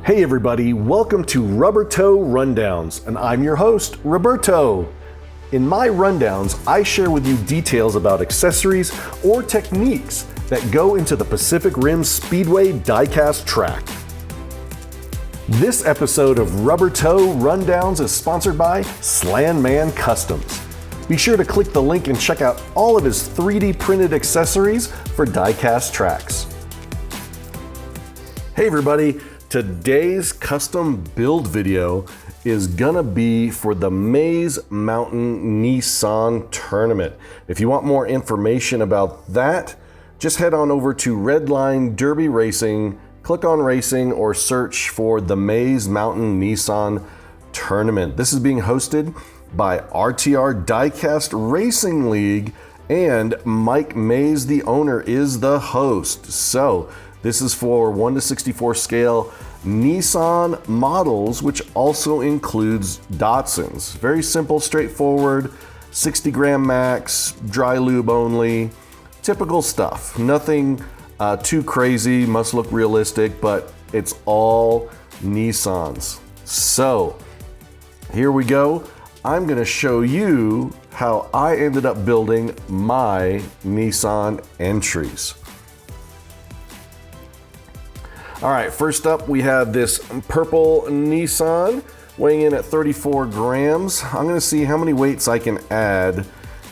Hey everybody, welcome to Rubber Toe Rundowns, and I'm your host, Roberto. In my rundowns, I share with you details about accessories or techniques that go into the Pacific Rim Speedway diecast track. This episode of Rubber Toe Rundowns is sponsored by Slanman Customs. Be sure to click the link and check out all of his 3D printed accessories for diecast tracks. Hey everybody, today's custom build video is gonna be for the Mayes Mountain Nissan Tournament. If you want more information about that, just head on over to Redline Derby Racing, click on Racing, or search for the Mayes Mountain Nissan Tournament. This is being hosted by RTR Diecast Racing League, and Mike Mayes, the owner, is the host. So this is for 1:64 scale Nissan models, which also includes Datsuns. Very simple, straightforward, 60 gram max, dry lube only, typical stuff. Nothing too crazy, must look realistic, but it's all Nissans. So here we go. I'm gonna show you how I ended up building my Nissan entries. All right, first up we have this purple Nissan weighing in at 34 grams. I'm gonna see how many weights I can add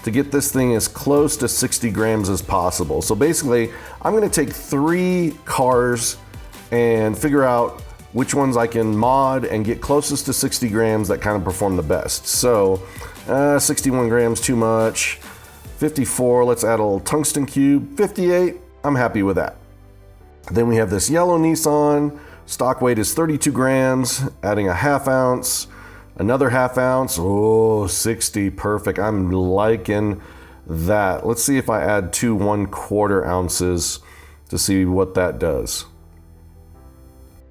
to get this thing as close to 60 grams as possible. So basically, I'm gonna take 3 cars and figure out which ones I can mod and get closest to 60 grams that kind of perform the best. So 61 grams, too much. 54, let's add a little tungsten cube. 58, I'm happy with that. Then we have this yellow Nissan. Stock weight is 32 grams, adding a ½ ounce, another ½ ounce. Oh, 60, perfect. I'm liking that. Let's see if I add 2 1/4 ounces to see what that does.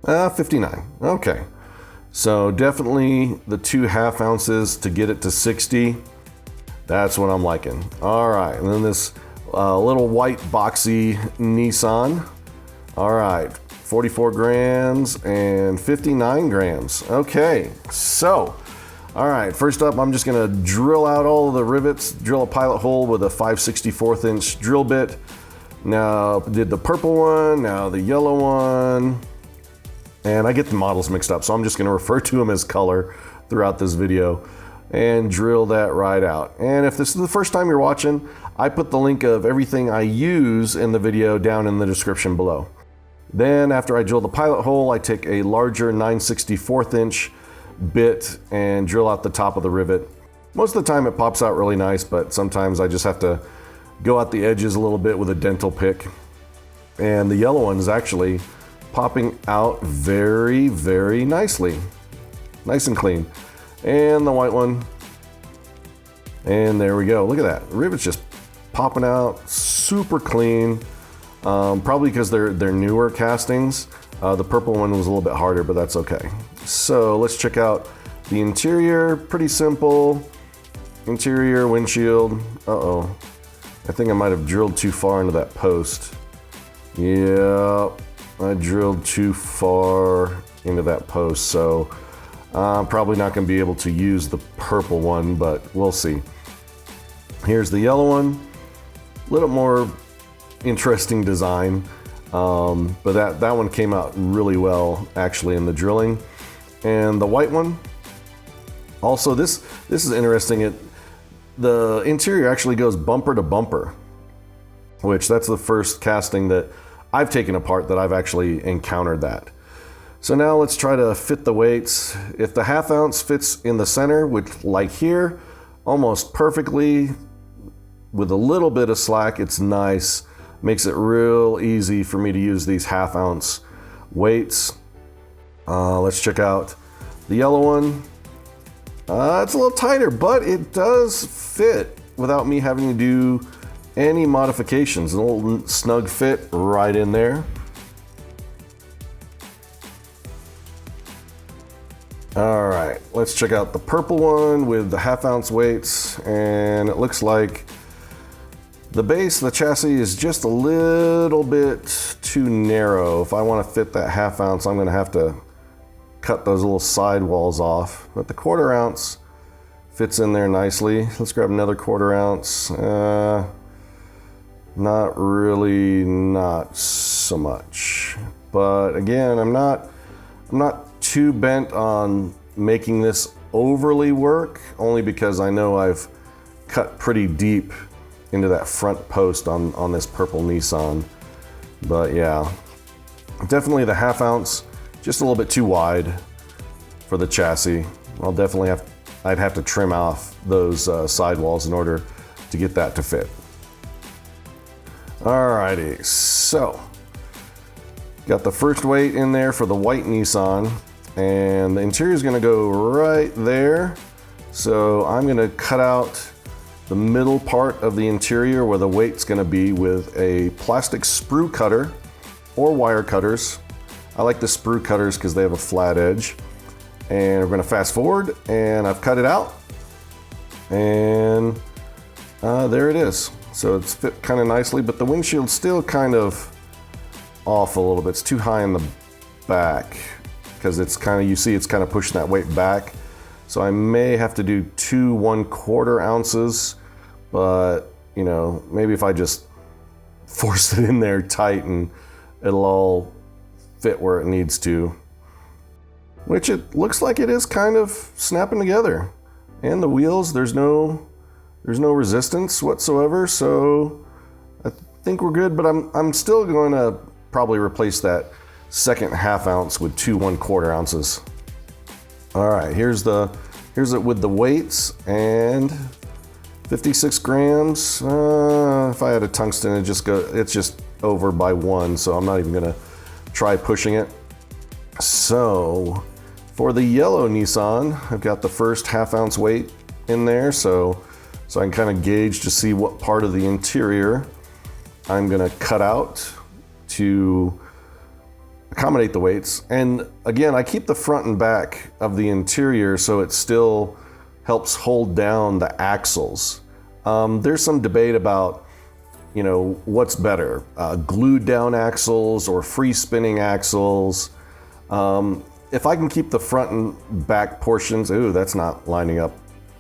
59, okay. So definitely the 2 ½ ounces to get it to 60. That's what I'm liking. All right, and then this little white boxy Nissan. All right, 44 grams and 59 grams. Okay, so, all right, first up, I'm just gonna drill out all of the rivets, drill a pilot hole with a 5/64 inch drill bit. Now, did the purple one, now the yellow one, and I get the models mixed up, so I'm just gonna refer to them as color throughout this video and drill that right out. And if this is the first time you're watching, I put the link of everything I use in the video down in the description below. Then after I drill the pilot hole, I take a larger 9/64 inch bit and drill out the top of the rivet. Most of the time it pops out really nice, but sometimes I just have to go out the edges a little bit with a dental pick. And the yellow one is actually popping out very, very nicely. Nice and clean. And the white one. And there we go. Look at that. Rivet's just popping out super clean. Probably because they're newer castings. The purple one was a little bit harder, but that's okay. So let's check out the interior. Pretty simple. Interior, windshield. Uh-oh. I think I might have drilled too far into that post. Yeah, I drilled too far into that post, so I'm probably not going to be able to use the purple one, but we'll see. Here's the yellow one. A little more interesting design, but that one came out really well actually in the drilling. And the white one, also this is interesting. The interior actually goes bumper to bumper, which that's the first casting that I've taken apart that I've actually encountered that. So now let's try to fit the weights. If the ½ ounce fits in the center, which like here, almost perfectly, with a little bit of slack, it's nice. Makes it real easy for me to use these ½ ounce weights. Let's check out the yellow one. It's a little tighter, but it does fit without me having to do any modifications. A little snug fit right in there. All right, let's check out the purple one with the ½ ounce weights, and it looks like the base, the chassis is just a little bit too narrow. If I want to fit that ½ ounce, I'm going to have to cut those little sidewalls off, but the 1/4 ounce fits in there nicely. Let's grab another 1/4 ounce. Not really, not so much. But again, I'm not too bent on making this overly work, only because I know I've cut pretty deep into that front post on this purple Nissan. But yeah, definitely the 1/2 ounce, just a little bit too wide for the chassis. I'd have to trim off those sidewalls in order to get that to fit. Alrighty, so got the first weight in there for the white Nissan, and the interior is going to go right there. So I'm going to cut out the middle part of the interior where the weight's going to be with a plastic sprue cutter or wire cutters. I like the sprue cutters because they have a flat edge. And we're going to fast forward, and I've cut it out, and there it is. So it's fit kind of nicely, but the windshield's still kind of off a little bit. It's too high in the back because it's kind of, you see it's kind of pushing that weight back. So I may have to do 2 1/4 ounces, but you know, maybe if I just force it in there tight and it'll all fit where it needs to. Which it looks like it is kind of snapping together. And the wheels, there's no resistance whatsoever, so I think we're good, but I'm still going to probably replace that second 1/2 ounce with 2 1/4 ounces. All right, here's it with the weights, and 56 grams. If I had a tungsten, it's just over by 1, so I'm not even gonna try pushing it. So for the yellow Nissan, I've got the first 1/2 ounce weight in there, so I can kind of gauge to see what part of the interior I'm gonna cut out to accommodate the weights. And again, I keep the front and back of the interior so it still helps hold down the axles. There's some debate about, you know, what's better, glued down axles or free spinning axles. If I can keep the front and back portions, ooh, that's not lining up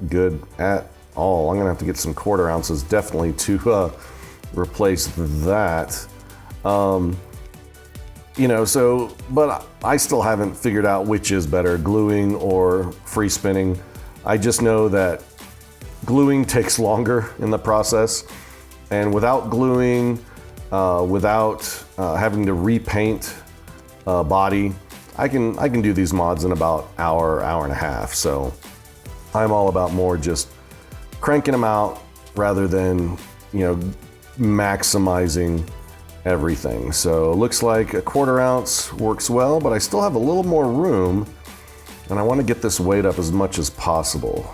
good at all. I'm gonna have to get some 1/4 ounces definitely to replace that. You know, so, but I still haven't figured out which is better, gluing or free spinning. I just know that gluing takes longer in the process, and without gluing, without having to repaint body, I can do these mods in about hour and a half. So I'm all about more just cranking them out rather than, you know, maximizing everything. So it looks like a 1/4 ounce works well, but I still have a little more room, and I want to get this weight up as much as possible.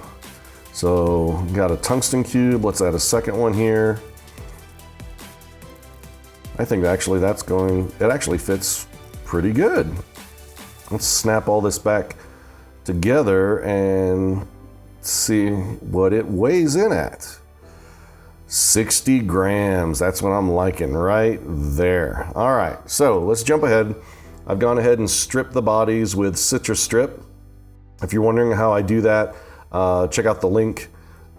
So got a tungsten cube. Let's add a second one here. I think actually it actually fits pretty good. Let's snap all this back together and see what it weighs in at. 60 grams, that's what I'm liking right there. All right, so let's jump ahead. I've gone ahead and stripped the bodies with citrus strip. If you're wondering how I do that, check out the link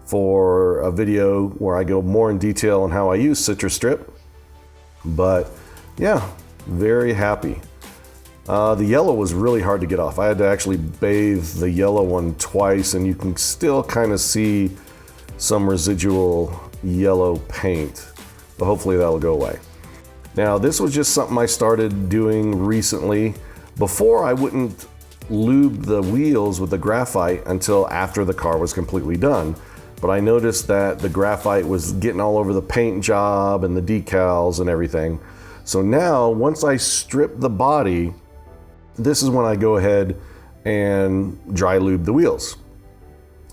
for a video where I go more in detail on how I use citrus strip. But yeah, very happy. The yellow was really hard to get off. I had to actually bathe the yellow one twice, and you can still kind of see some residual yellow paint, but hopefully that'll go away. Now, this was just something I started doing recently. Before, I wouldn't lube the wheels with the graphite until after the car was completely done. But I noticed that the graphite was getting all over the paint job and the decals and everything. So now, once I strip the body, this is when I go ahead and dry lube the wheels.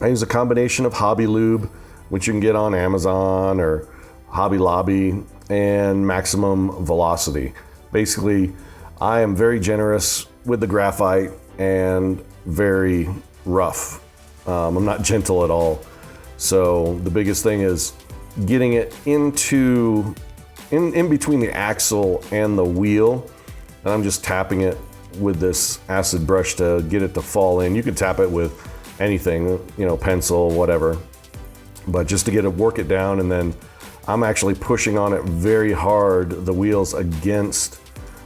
I use a combination of Hobby Lube, which you can get on Amazon or Hobby Lobby, and Maximum Velocity. Basically, I am very generous with the graphite and very rough. I'm not gentle at all. So the biggest thing is getting it in between the axle and the wheel, and I'm just tapping it with this acid brush to get it to fall in. You can tap it with anything, you know, pencil, whatever, but just to work it down. And then I'm actually pushing on it very hard, the wheels against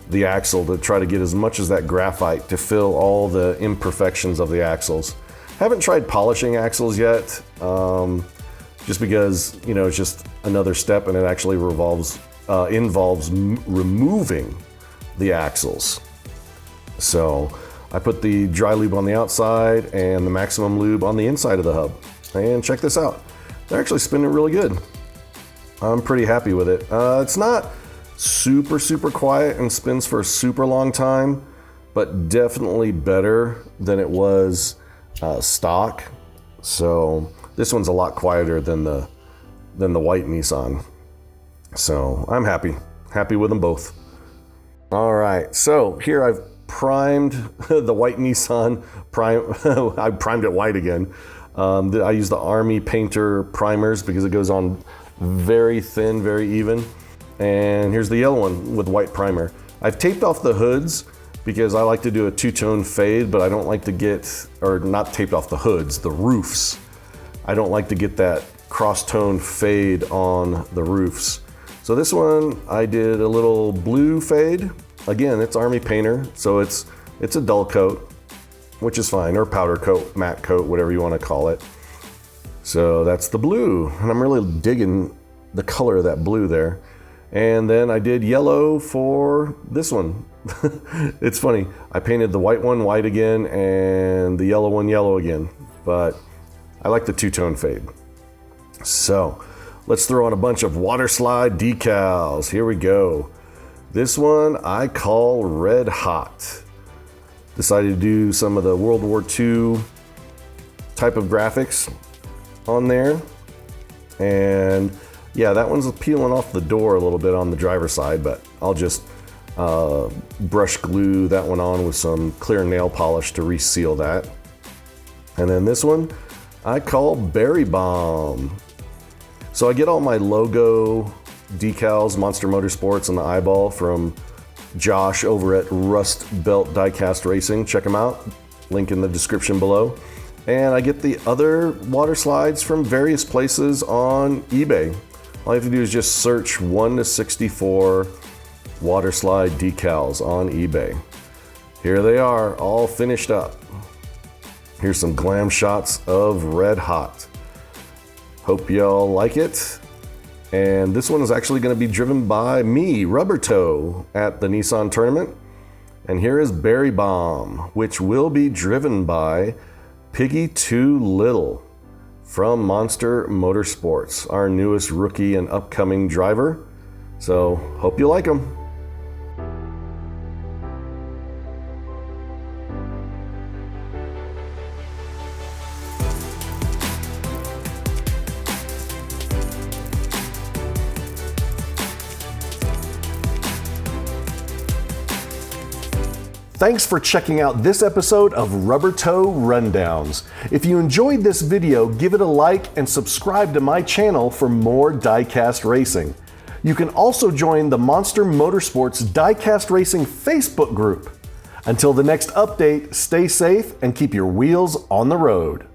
the axle, to try to get as much as that graphite to fill all the imperfections of the axles. Haven't tried polishing axles yet, just because, you know, it's just another step, and it actually involves removing the axles. So I put the dry lube on the outside and the maximum lube on the inside of the hub. And check this out. They're actually spinning really good. I'm pretty happy with it. It's not super quiet and spins for a super long time, but definitely better than it was stock. So this one's a lot quieter than the white Nissan. So I'm happy with them both. All right, so here I've primed the white Nissan. I primed it white again. I use the Army Painter primers because it goes on very thin, very even. And here's the yellow one with white primer. I've taped off the hoods because I like to do a two-tone fade, but I don't like to get, or not taped off the hoods, the roofs. I don't like to get that cross-tone fade on the roofs. So this one, I did a little blue fade. Again, it's Army Painter, so it's a dull coat, which is fine, or powder coat, matte coat, whatever you want to call it. So that's the blue, and I'm really digging the color of that blue there. And then I did yellow for this one. It's funny, I painted the white one white again and the yellow one yellow again, but I like the two-tone fade. So let's throw on a bunch of water slide decals. Here we go. This one I call Red Hot. Decided to do some of the World War II type of graphics on there. And yeah, that one's peeling off the door a little bit on the driver's side, but I'll just brush glue that one on with some clear nail polish to reseal that. And then this one I call Berry Bomb. So I get all my logo decals, Monster Motorsports, and the eyeball from Josh over at Rust Belt Diecast Racing. Check him out, link in the description below. And I get the other water slides from various places on eBay. All you have to do is just search 1 to 64 water slide decals on eBay. Here they are, all finished up. Here's some glam shots of Red Hot. Hope y'all like it. And this one is actually going to be driven by me, Rubber Toe, at the Nissan Tournament. And here is Berry Bomb, which will be driven by Piggy Too Little from Monster Motorsports, our newest rookie and upcoming driver. So hope you like them. Thanks for checking out this episode of Rubber Toe Rundowns. If you enjoyed this video, give it a like and subscribe to my channel for more diecast racing. You can also join the Monster Motorsports Diecast Racing Facebook group. Until the next update, stay safe and keep your wheels on the road.